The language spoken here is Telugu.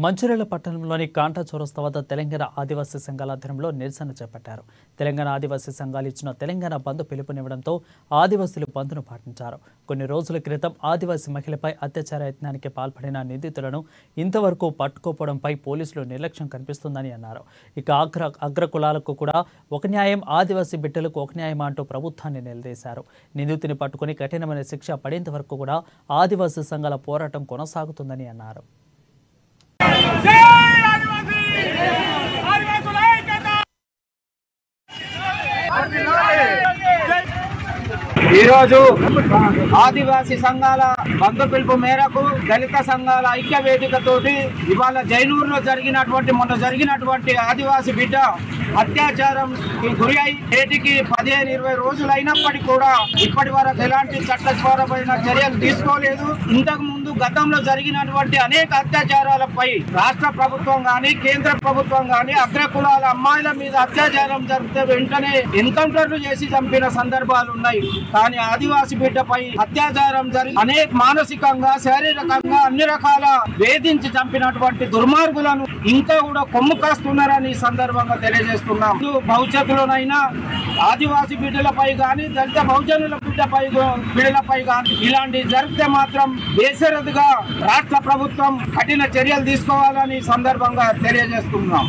మంచిర్యాల పట్టణంలోని కాంటా చౌరస్తా వద్ద తెలంగాణ ఆదివాసీ సంఘాల ఆధ్వర్యంలో నిరసన చేపట్టారు. తెలంగాణ ఆదివాసీ సంఘాలు ఇచ్చిన తెలంగాణ బంద్ పిలుపునివ్వడంతో ఆదివాసీలు బంద్ను పాటించారు. కొన్ని రోజుల క్రితం ఆదివాసీ మహిళపై అత్యాచార యత్నానికి పాల్పడిన నిందితులను ఇంతవరకు పట్టుకోపోవడంపై పోలీసులు నిర్లక్ష్యం కనిపిస్తుందని అన్నారు. ఇక అగ్ర కులాలకు కూడా ఒక న్యాయం, ఆదివాసీ బిడ్డలకు ఒక న్యాయం అంటూ ప్రభుత్వాన్ని నిలదీశారు. నిందితుని పట్టుకుని కఠినమైన శిక్ష పడేంత వరకు కూడా ఆదివాసీ సంఘాల పోరాటం కొనసాగుతుందని అన్నారు. ఈరోజు ఆదివాసీ సంఘాల బంధు పిలుపు మేరకు దళిత సంఘాల ఐక్య వేదికతోటి ఇవాళ జైనూరులో మొన్న జరిగినటువంటి ఆదివాసీ బిడ్డ అత్యాచారం గురి అయి నేటికి 15-20 రోజులు అయినప్పటికీ కూడా ఇప్పటి వరకు ఎలాంటి చట్టపరమైన చర్యలు తీసుకోలేదు. ఇంతకు ముందు గతంలో జరిగినటువంటి అనేక అత్యాచారాలపై రాష్ట్ర ప్రభుత్వం గాని కేంద్ర ప్రభుత్వం గాని అగ్ర కులాల అమ్మాయిల మీద అత్యాచారం జరిగితే వెంటనే ఎన్కౌంటర్లు చేసి చంపిన సందర్భాలు ఉన్నాయి. కానీ ఆదివాసీ బిడ్డపై అత్యాచారం జరిగి అనేక మానసికంగా, శారీరకంగా అన్ని రకాల వేధించి చంపినటువంటి దుర్మార్గులను ఇంకా కూడా కొమ్ము కాస్తున్నారని సందర్భంగా తెలియజేస్తున్నాం. భవిష్యత్తులోనైనా ఆదివాసీ బిడ్డలపై కానీ దళిత బహుజనుల బిడ్డలపై కానీ ఇలాంటి జరిగితే మాత్రం బేషరతుగా రాష్ట్ర ప్రభుత్వం కఠిన చర్యలు తీసుకోవాలని సందర్భంగా తెలియజేస్తున్నాం.